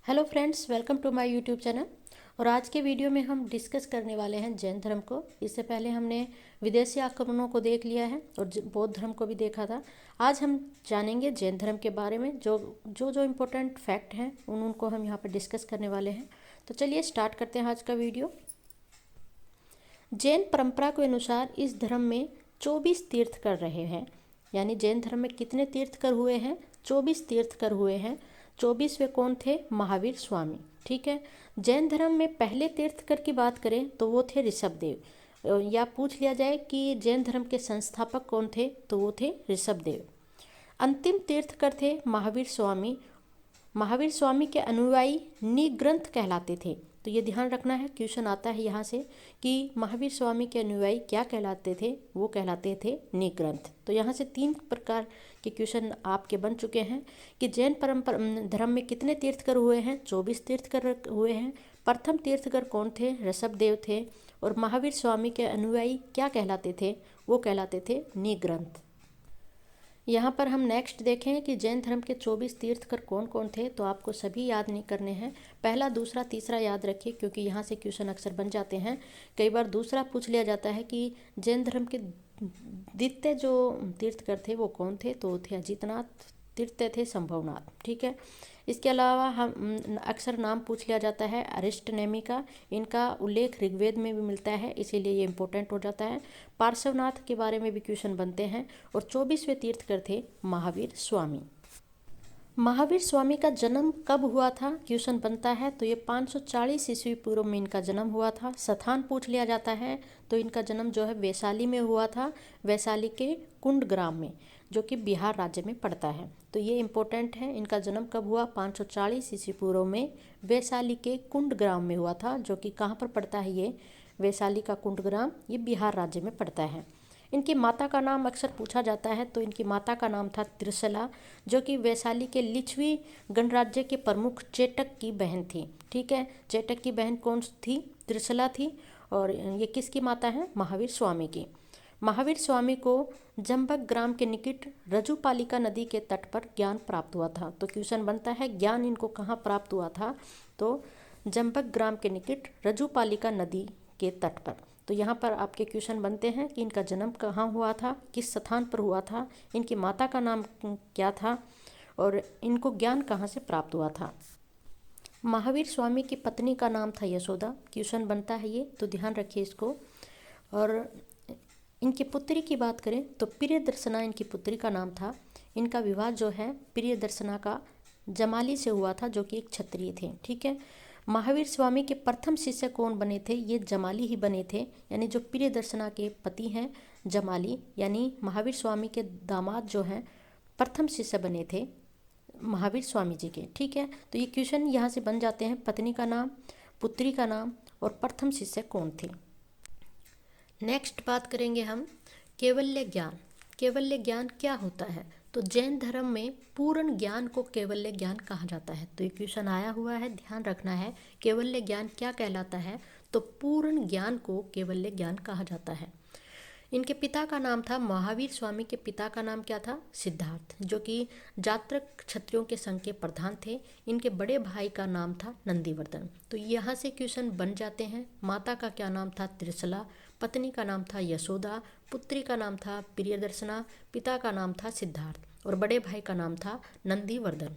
Hello friends, welcome to my YouTube channel. और आज के वीडियो में हम डिस्कस करने वाले हैं जैन धर्म को। इससे पहले हमने विदेशी आक्रमणों को देख लिया है और बौद्ध धर्म को भी देखा था। आज हम जानेंगे जैन धर्म के बारे में। जो इम्पोर्टेंट फैक्ट हैं उनको हम यहाँ पर डिस्कस करने वाले हैं। तो चलिए स्टार्ट करते हैं आज का वीडियो। जैन परंपरा के अनुसार इस धर्म में 24 तीर्थकर रहे हैं। यानी जैन धर्म में कितने तीर्थकर हुए हैं? 24 तीर्थकर हुए हैं। 24वें कौन थे? महावीर स्वामी। ठीक है। जैन धर्म में पहले तीर्थकर की बात करें तो वो थे ऋषभदेव। या पूछ लिया जाए कि जैन धर्म के संस्थापक कौन थे, तो वो थे ऋषभदेव। अंतिम तीर्थकर थे महावीर स्वामी। महावीर स्वामी के अनुयायी निग्रंथ कहलाते थे। तो ये ध्यान रखना है, क्वेश्चन आता है यहाँ से कि महावीर स्वामी के अनुयायी क्या कहलाते थे? वो कहलाते थे निग्रंथ। तो यहाँ से 3 प्रकार के क्वेश्चन आपके बन चुके हैं कि जैन परंपरा धर्म में कितने तीर्थकर हुए हैं? 24 तीर्थकर हुए हैं। प्रथम तीर्थकर कौन थे? ऋषभदेव थे। और महावीर स्वामी के अनुयायी क्या कहलाते थे? वो कहलाते थे निग्रंथ। यहाँ पर हम नेक्स्ट देखें कि जैन धर्म के 24 तीर्थकर कौन कौन थे। तो आपको सभी याद नहीं करने हैं, पहला, दूसरा, तीसरा याद रखिए, क्योंकि यहाँ से क्वेश्चन अक्सर बन जाते हैं। कई बार दूसरा पूछ लिया जाता है कि जैन धर्म के द्वितीय जो तीर्थकर थे वो कौन थे? तो थे अजितनाथ। तृतीय थे संभवनाथ। ठीक है। इसके अलावा हम अक्सर नाम पूछ लिया जाता है अरिष्टनेमी का। इनका उल्लेख ऋग्वेद में भी मिलता है, इसीलिए ये इंपॉर्टेंट हो जाता है। पार्श्वनाथ के बारे में भी क्वेश्चन बनते हैं। और 24वें तीर्थकर थे महावीर स्वामी। महावीर स्वामी का जन्म कब हुआ था? क्वेश्चन बनता है। तो ये 540 ईस्वी पूर्व में इनका जन्म हुआ था। स्थान पूछ लिया जाता है तो इनका जन्म जो है वैशाली में हुआ था। वैशाली के कुंड ग्राम में, जो कि बिहार राज्य में पड़ता है। तो ये इम्पोर्टेंट है, इनका जन्म कब हुआ? 540 ईस्वी पूर्व में वैशाली के कुंड ग्राम में हुआ था, जो कि कहाँ पर पड़ता है? ये वैशाली का कुंड ग्राम, ये बिहार राज्य में पड़ता है। इनकी माता का नाम अक्सर पूछा जाता है। तो इनकी माता का नाम था त्रिशला, जो कि वैशाली के लिच्छवी गणराज्य के प्रमुख चेटक की बहन थी। ठीक है। चेटक की बहन कौन थी? त्रिशला थी। और ये किसकी माता है? महावीर स्वामी की। महावीर स्वामी को जंबक ग्राम के निकट रजुपालिका नदी के तट पर ज्ञान प्राप्त हुआ था। तो क्वेश्चन बनता है ज्ञान इनको कहाँ प्राप्त हुआ था? तो जंबक ग्राम के निकट रजुपालिका नदी के तट पर। तो यहाँ पर आपके क्वेश्चन बनते हैं कि इनका जन्म कहाँ हुआ था, किस स्थान पर हुआ था, इनकी माता का नाम क्या था, और इनको ज्ञान कहाँ से प्राप्त हुआ था। महावीर स्वामी की पत्नी का नाम था यशोदा। क्वेश्चन बनता है ये, तो ध्यान रखिए इसको। और इनकी पुत्री की बात करें तो प्रियदर्शना इनकी पुत्री का नाम था। इनका विवाह जो है प्रियदर्शना का जमाली से हुआ था, जो कि एक क्षत्रिय थे। ठीक है। महावीर स्वामी के प्रथम शिष्य कौन बने थे? ये जमाली ही बने थे। यानी जो प्रियदर्शना के पति हैं जमाली, यानी महावीर स्वामी के दामाद जो हैं प्रथम शिष्य बने थे महावीर स्वामी जी के। ठीक है। तो ये क्वेश्चन यहाँ से बन जाते हैं, पत्नी का नाम, पुत्री का नाम और प्रथम शिष्य कौन थे। नेक्स्ट बात करेंगे हम कैवल्य ज्ञान। कैवल्य ज्ञान क्या होता है? तो जैन धर्म में पूर्ण ज्ञान को कैवल्य ज्ञान कहा जाता है। तो ये क्वेश्चन आया हुआ है, ध्यान रखना है। कैवल्य ज्ञान क्या कहलाता है? तो पूर्ण ज्ञान को कैवल्य ज्ञान कहा जाता है। इनके पिता का नाम था, महावीर स्वामी के पिता का नाम क्या था? सिद्धार्थ, जो कि जात्रक क्षत्रियों के संघ के प्रधान थे। इनके बड़े भाई का नाम था नंदीवर्धन। तो यहाँ से क्वेश्चन बन जाते हैं, माता का क्या नाम था? त्रिशला, पत्नी का नाम था यशोदा, पुत्री का नाम था प्रियदर्शना, पिता का नाम था सिद्धार्थ और बड़े भाई का नाम था नंदीवर्धन।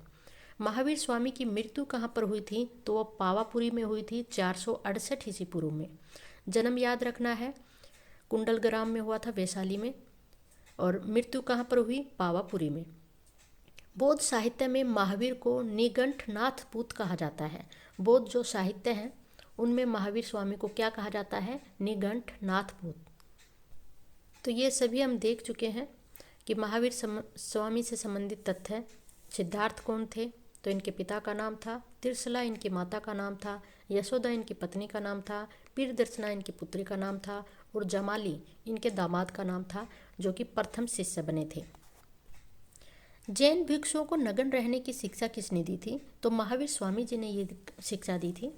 महावीर स्वामी की मृत्यु कहाँ पर हुई थी? तो वो पावापुरी में हुई थी 468 ईस्वी पूर्व में। जन्म याद रखना है, कुंडल ग्राम में हुआ था वैशाली में। और मृत्यु कहाँ पर हुई? पावापुरी में। बौद्ध साहित्य में महावीर को निगंठनाथ पूत कहा जाता है। बौद्ध जो साहित्य हैं उनमें महावीर स्वामी को क्या कहा जाता है? निगंठनाथ पूत। तो ये सभी हम देख चुके हैं कि महावीर स्वामी से संबंधित तथ्य है। सिद्धार्थ कौन थे? तो इनके पिता का नाम था, त्रिशला इनकी माता का नाम था, यशोदा इनकी पत्नी का नाम था, प्रियदर्शना इनकी पुत्री का नाम था और जमाली इनके दामाद का नाम था, जो कि प्रथम शिष्य बने थे। जैन भिक्षुओं को नग्न रहने की शिक्षा किसने दी थी? तो महावीर स्वामी जी ने ये शिक्षा दी थी।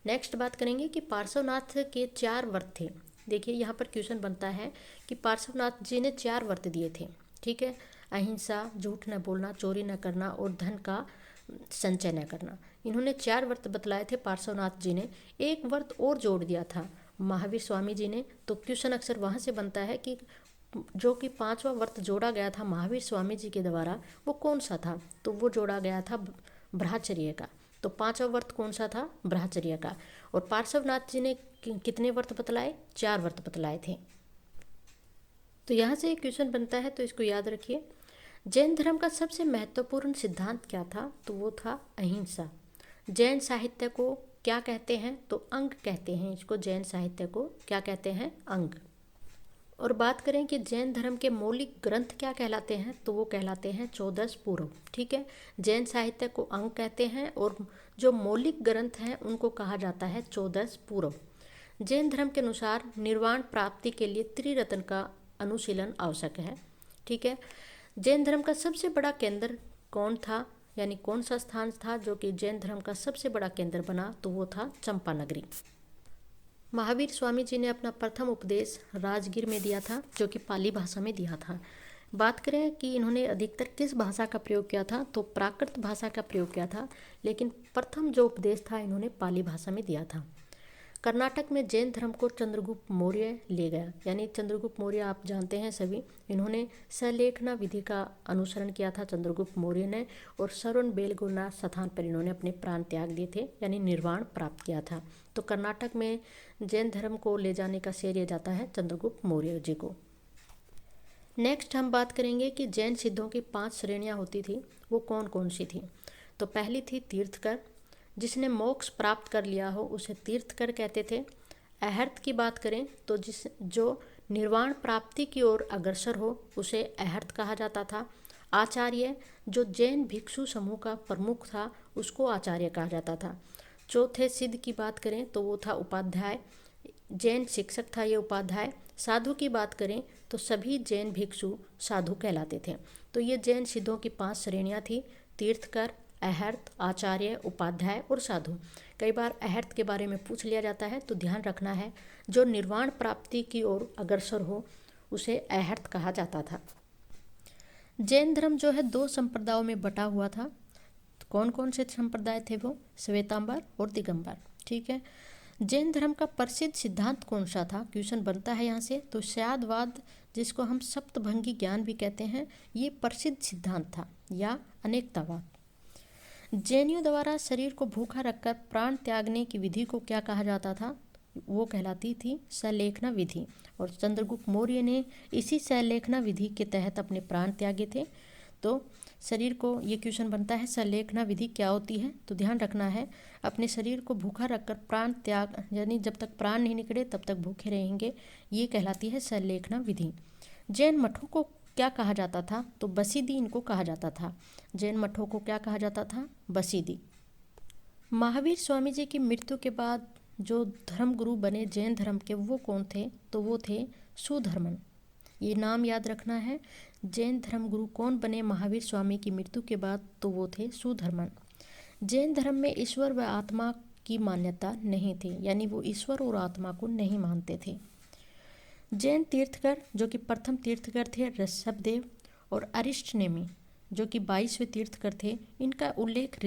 नेक्स्ट बात करेंगे कि पार्श्वनाथ के 4 व्रत थे। देखिए यहाँ पर क्वेश्चन बनता है कि पार्श्वनाथ जी ने 4 व्रत दिए थे। ठीक है। अहिंसा, झूठ न बोलना, चोरी न करना और धन का संचय न करना। इन्होंने 4 व्रत बतलाए थे पार्श्वनाथ जी ने, एक व्रत और जोड़ दिया था महावीर स्वामी जी ने। तो क्वेश्चन अक्सर वहाँ से बनता है कि जो कि 5वां व्रत जोड़ा गया था महावीर स्वामी जी के द्वारा वो कौन सा था, तो वो जोड़ा गया था ब्रह्मचर्य का। तो 5वां व्रत कौन सा था, ब्रह्मचर्य का। और पार्श्वनाथ जी ने कितने व्रत बतलाए, 4 व्रत बतलाए थे। तो यहाँ से एक क्वेश्चन बनता है, तो इसको याद रखिए। जैन धर्म का सबसे महत्वपूर्ण सिद्धांत क्या था, तो वो था अहिंसा। जैन साहित्य को क्या कहते हैं, तो अंग कहते हैं इसको। जैन साहित्य को क्या कहते हैं, अंग। और बात करें कि जैन धर्म के मौलिक ग्रंथ क्या कहलाते हैं, तो वो कहलाते हैं 14 पूर्व। ठीक है, जैन साहित्य को अंग कहते हैं और जो मौलिक ग्रंथ हैं उनको कहा जाता है 14 पूर्व। जैन धर्म के अनुसार निर्वाण प्राप्ति के लिए त्रिरत्न का अनुशीलन आवश्यक है। ठीक है, जैन धर्म का सबसे बड़ा केंद्र कौन था, यानी कौन सा स्थान था जो कि जैन धर्म का सबसे बड़ा केंद्र बना, तो वो था चंपानगरी। महावीर स्वामी जी ने अपना प्रथम उपदेश राजगीर में दिया था, जो कि पाली भाषा में दिया था। बात करें कि इन्होंने अधिकतर किस भाषा का प्रयोग किया था, तो प्राकृत भाषा का प्रयोग किया था, लेकिन प्रथम जो उपदेश था इन्होंने पाली भाषा में दिया था। कर्नाटक में जैन धर्म को चंद्रगुप्त मौर्य ले गया, यानी चंद्रगुप्त मौर्य आप जानते हैं सभी, इन्होंने सलेखना विधि का अनुसरण किया था चंद्रगुप्त मौर्य ने, और श्रवण बेलगोला स्थान पर इन्होंने अपने प्राण त्याग दिए थे, यानी निर्वाण प्राप्त किया था। तो कर्नाटक में जैन धर्म को ले जाने का श्रेय जाता है चंद्रगुप्त मौर्य जी को। नेक्स्ट हम बात करेंगे कि जैन सिद्धों की 5 श्रेणियाँ होती थी, वो कौन कौन सी थी। तो पहली थी तीर्थकर, जिसने मोक्ष प्राप्त कर लिया हो उसे तीर्थकर कहते थे। अहर्त की बात करें तो जो निर्वाण प्राप्ति की ओर अग्रसर हो उसे अहर्त कहा जाता था। आचार्य, जो जैन भिक्षु समूह का प्रमुख था उसको आचार्य कहा जाता था। चौथे सिद्ध की बात करें तो वो था उपाध्याय, जैन शिक्षक था ये उपाध्याय। साधु की बात करें तो सभी जैन भिक्षु साधु कहलाते थे। तो ये जैन सिद्धों की 5 श्रेणियाँ थी, तीर्थकर, अहर्त, आचार्य, उपाध्याय और साधु। कई बार अहर्त के बारे में पूछ लिया जाता है, तो ध्यान रखना है जो निर्वाण प्राप्ति की ओर अग्रसर हो उसे अहर्त कहा जाता था। जैन धर्म जो है 2 संप्रदायों में बटा हुआ था। कौन कौन से संप्रदाय थे वो, श्वेतांबर और दिगंबर। ठीक है, जैन धर्म का प्रसिद्ध सिद्धांत कौन सा था, क्वेश्चन बनता है यहाँ से। तो शायदवाद, जिसको हम सप्तभंगी ज्ञान भी कहते हैं, ये प्रसिद्ध सिद्धांत था, या अनेकतावाद। जैनियों द्वारा शरीर को भूखा रखकर प्राण त्यागने की विधि को क्या कहा जाता था, वो कहलाती थी सलेखना विधि। और चंद्रगुप्त मौर्य ने इसी सलेखना विधि के तहत अपने प्राण त्यागे थे। तो शरीर को, ये क्वेश्चन बनता है सलेखना विधि क्या होती है, तो ध्यान रखना है अपने शरीर को भूखा रखकर प्राण त्याग, यानी जब तक प्राण नहीं निकले तब तक भूखे रहेंगे, ये कहलाती है सलेखना विधि। जैन मठों को क्या कहा जाता था, तो बसीदी इनको कहा जाता था। जैन मठों को क्या कहा जाता था, बसीदी। महावीर स्वामी जी की मृत्यु के बाद जो धर्मगुरु बने जैन धर्म के, वो कौन थे, तो वो थे सुधर्मन। ये नाम याद रखना है। जैन धर्मगुरु कौन बने महावीर स्वामी की मृत्यु के बाद, तो वो थे सुधर्मन। जैन धर्म में ईश्वर व आत्मा की मान्यता नहीं थी, यानी वो ईश्वर और आत्मा को नहीं मानते थे। जैन तीर्थकर जो कि प्रथम तीर्थकर थे ऋषभदेव और अरिष्टनेमी जो कि 22वें तीर्थकर थे, इनका उल्लेख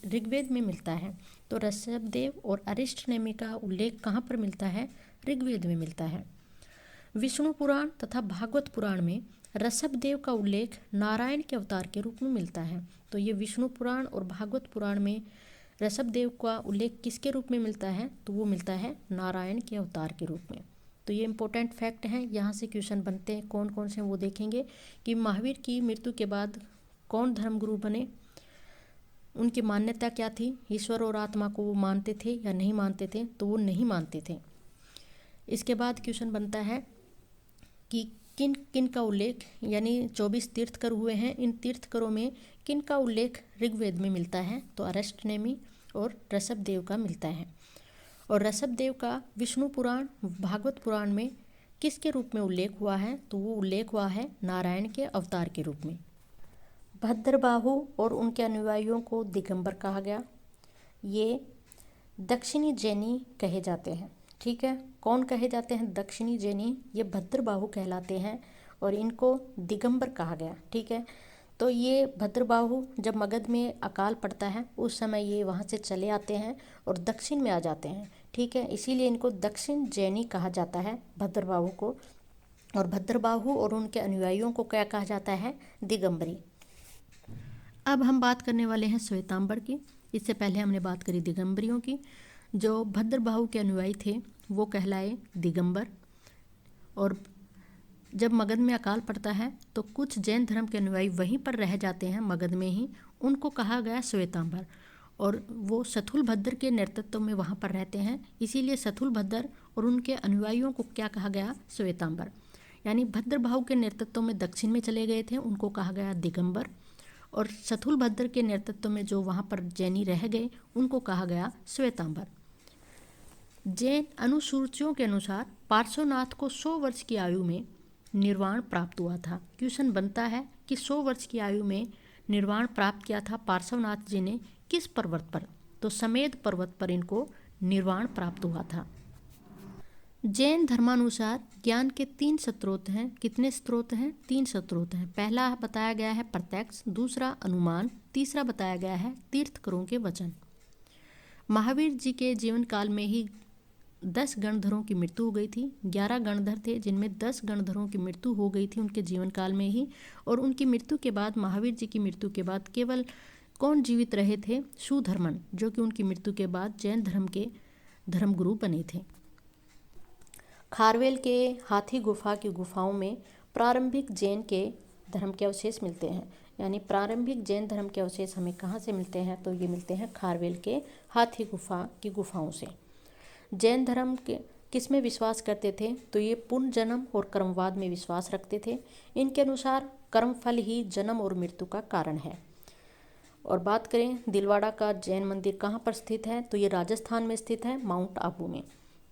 ऋग्वेद में मिलता है। तो ऋषभदेव और अरिष्टनेमी का उल्लेख कहाँ पर मिलता है, ऋग्वेद में मिलता है। विष्णु पुराण तथा भागवत पुराण में ऋषभदेव का उल्लेख नारायण के अवतार के रूप में मिलता है। तो ये विष्णु पुराण और भागवत पुराण में ऋषभदेव का उल्लेख किसके रूप में मिलता है, तो वो मिलता है नारायण के अवतार के रूप में। तो ये इंपॉर्टेंट फैक्ट हैं, यहाँ से क्वेश्चन बनते हैं। कौन कौन से वो देखेंगे कि महावीर की मृत्यु के बाद कौन धर्मगुरु बने, उनकी मान्यता क्या थी, ईश्वर और आत्मा को वो मानते थे या नहीं मानते थे, तो वो नहीं मानते थे। इसके बाद क्वेश्चन बनता है कि किन किन का उल्लेख, यानी 24 तीर्थकर हुए हैं, इन तीर्थकरों में किन का उल्लेख ऋग्वेद में मिलता है, तो अरिष्टनेमी और ऋषभदेव का मिलता है। और ऋषभदेव का विष्णु पुराण भागवत पुराण में किसके रूप में उल्लेख हुआ है, तो वो उल्लेख हुआ है नारायण के अवतार के रूप में। भद्रबाहु और उनके अनुयायियों को दिगंबर कहा गया। ये दक्षिणी जैनी कहे जाते हैं। ठीक है, कौन कहे जाते हैं, दक्षिणी जैनी, ये भद्रबाहु कहलाते हैं और इनको दिगंबर कहा गया। ठीक है, तो ये भद्रबाहु जब मगध में अकाल पड़ता है उस समय ये वहाँ से चले आते हैं और दक्षिण में आ जाते हैं, ठीक है। इसीलिए इनको दक्षिण जैनी कहा जाता है भद्रबाहु को। और भद्रबाहु और उनके अनुयायियों को क्या कहा जाता है? दिगंबरी। अब हम बात करने वाले हैं श्वेतांबर की। इससे पहले हमने बात करी दिगंबरियों की। जो भद्रबाहु के अनुयायी थे वो कहलाए दिगंबर। और जब मगध में अकाल पड़ता है तो कुछ जैन धर्म के अनुयायी वहीं पर रह जाते हैं मगध में ही, उनको कहा गया श्वेतांबर। और वो सथुलभद्र के नेतृत्व में वहाँ पर रहते हैं, इसीलिए सथुलभद्र और उनके अनुयायियों को क्या कहा गया? श्वेतांबर। यानी भद्रबाहु के नेतृत्व में दक्षिण में चले गए थे, उनको कहा गया दिगंबर। और सथुलभद्र के नेतृत्व में जो वहाँ पर जैनी रह गए उनको कहा गया श्वेतांबर। जैन अनुसूचियों के अनुसार पार्श्वनाथ को 100 वर्ष की आयु में निर्वाण प्राप्त हुआ था। क्वेश्चन बनता है कि 100 वर्ष की आयु में निर्वाण प्राप्त किया था पार्श्वनाथ जी ने किस पर्वत पर? तो समेध पर्वत पर इनको निर्वाण प्राप्त हुआ था। जैन धर्मानुसार ज्ञान के 3 स्रोत हैं। कितने स्रोत हैं? 3 स्रोत हैं। पहला बताया गया है प्रत्यक्ष, दूसरा अनुमान, तीसरा बताया गया है तीर्थकरों के वचन। महावीर जी के जीवन काल में ही 10 गणधरों की मृत्यु हो गई थी। 11 गणधर थे जिनमें 10 गणधरों की मृत्यु हो गई थी उनके जीवन काल में ही। और उनकी मृत्यु के बाद, महावीर जी की मृत्यु के बाद केवल कौन जीवित रहे थे? सुधर्मन, जो कि उनकी मृत्यु के बाद जैन धर्म के धर्मगुरु बने थे। खारवेल के हाथी गुफा की गुफाओं में प्रारंभिक जैन के धर्म के अवशेष मिलते हैं। यानी प्रारंभिक जैन धर्म के अवशेष हमें कहाँ से मिलते हैं? तो ये मिलते हैं खारवेल के हाथी गुफा की गुफाओं से। जैन धर्म के किस में विश्वास करते थे? तो ये पुनर्जन्म और कर्मवाद में विश्वास रखते थे। इनके अनुसार कर्मफल ही जन्म और मृत्यु का कारण है। और बात करें दिलवाड़ा का जैन मंदिर कहाँ पर स्थित है? तो ये राजस्थान में स्थित है, माउंट आबू में।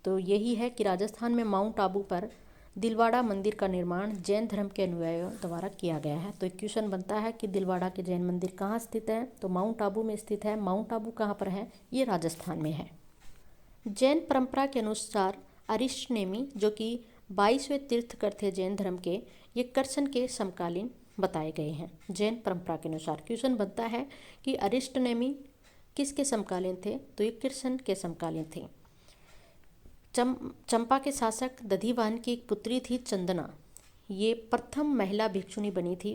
तो यही है कि राजस्थान में माउंट आबू पर दिलवाड़ा मंदिर का निर्माण जैन धर्म के अनुयायियों द्वारा किया गया है। तो एक क्वेश्चन बनता है कि दिलवाड़ा के जैन मंदिर कहाँ स्थित है? तो माउंट आबू में स्थित है। माउंट आबू कहाँ पर है? ये राजस्थान में है। जैन परंपरा के अनुसार अरिष्टनेमी, जो कि 22वें तीर्थकर थे जैन धर्म के, ये कर्सन के समकालीन बताए गए हैं जैन परंपरा के अनुसार। क्वेश्चन बनता है कि अरिष्टनेमी किसके समकालीन थे? तो ये कृष्ण के समकालीन थे। चंपा के शासक दधिवाहन की एक पुत्री थी चंदना, ये प्रथम महिला भिक्षुणी बनी थी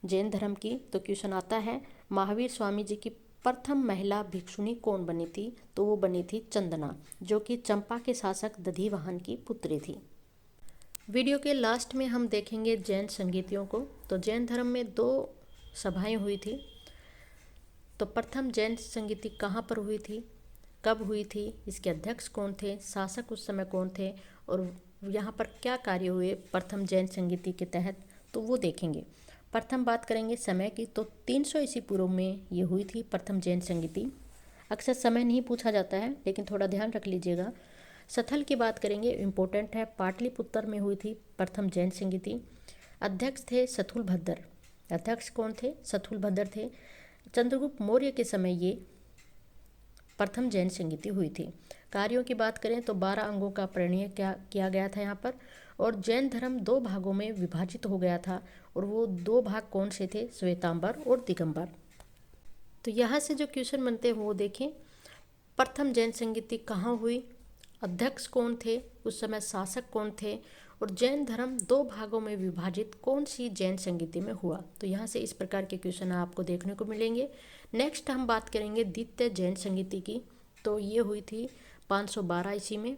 जैन धर्म की। तो क्वेश्चन आता है महावीर स्वामी जी की प्रथम महिला भिक्षुणी कौन बनी थी? तो वो बनी थी चंदना, जो कि चंपा के शासक दधिवाहन की पुत्री थी। वीडियो के लास्ट में हम देखेंगे जैन संगीतियों को। तो जैन धर्म में 2 सभाएं हुई थी। तो प्रथम जैन संगीति कहाँ पर हुई थी, कब हुई थी, इसके अध्यक्ष कौन थे, शासक उस समय कौन थे, और यहाँ पर क्या कार्य हुए प्रथम जैन संगीति के तहत, तो वो देखेंगे। प्रथम बात करेंगे समय की। तो 300 ईस्वी पूर्व में ये हुई थी प्रथम जैन संगीति। अक्सर समय नहीं पूछा जाता है, लेकिन थोड़ा ध्यान रख लीजिएगा। स्थल की बात करेंगे, इम्पोर्टेंट है, पाटलिपुत्र में हुई थी प्रथम जैन संगीति। अध्यक्ष थे सथुलभद्र। अध्यक्ष कौन थे? सथुलभद्र थे। चंद्रगुप्त मौर्य के समय ये प्रथम जैन संगीति हुई थी। कार्यों की बात करें तो 12 अंगों का प्रणय किया गया था यहाँ पर। और जैन धर्म 2 भागों में विभाजित हो गया था, और वो 2 भाग कौन से थे? श्वेतांबर और दिगंबर। तो यहाँ से जो क्वेश्चन बनते हैं वो देखें। प्रथम जैन संगीति कहाँ हुई, अध्यक्ष कौन थे, उस समय शासक कौन थे, और जैन धर्म 2 भागों में विभाजित कौन सी जैन संगीति में हुआ। तो यहाँ से इस प्रकार के क्वेश्चन आपको देखने को मिलेंगे। नेक्स्ट हम बात करेंगे द्वितीय जैन संगीति की। तो ये हुई थी 512 ईस्वी में।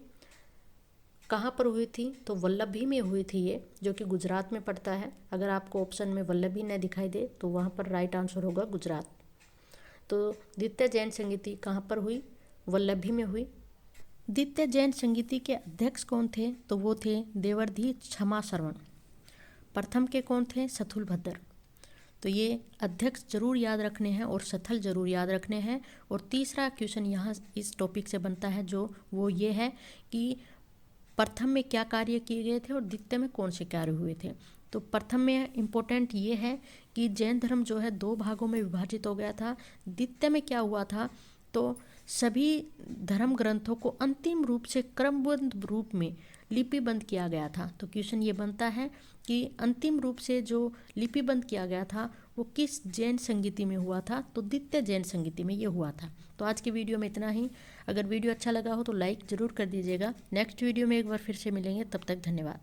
कहाँ पर हुई थी? तो वल्लभी में हुई थी ये, जो कि गुजरात में पड़ता है। अगर आपको ऑप्शन में वल्लभी न दिखाई दे तो वहाँ पर राइट आंसर होगा गुजरात। तो द्वितीय जैन संगीति कहाँ पर हुई? वल्लभी में हुई। द्वितीय जैन संगीति के अध्यक्ष कौन थे? तो वो थे देवर्धि क्षमा श्रवण। प्रथम के कौन थे? सथुलभद्र। तो ये अध्यक्ष जरूर याद रखने हैं और स्थल जरूर याद रखने हैं। और तीसरा क्वेश्चन यहाँ इस टॉपिक से बनता है, जो वो ये है कि प्रथम में क्या कार्य किए गए थे और द्वितीय में कौन से कार्य हुए थे। तो प्रथम में इम्पोर्टेंट ये है कि जैन धर्म जो है 2 भागों में विभाजित हो गया था। द्वितीय में क्या हुआ था? तो सभी धर्म ग्रंथों को अंतिम रूप से क्रमबद्ध रूप में लिपिबंद किया गया था। तो क्वेश्चन ये बनता है कि अंतिम रूप से जो लिपिबंद किया गया था वो किस जैन संगीति में हुआ था? तो द्वितीय जैन संगीति में ये हुआ था। तो आज की वीडियो में इतना ही। अगर वीडियो अच्छा लगा हो तो लाइक ज़रूर कर दीजिएगा। नेक्स्ट वीडियो में एक बार फिर से मिलेंगे, तब तक धन्यवाद।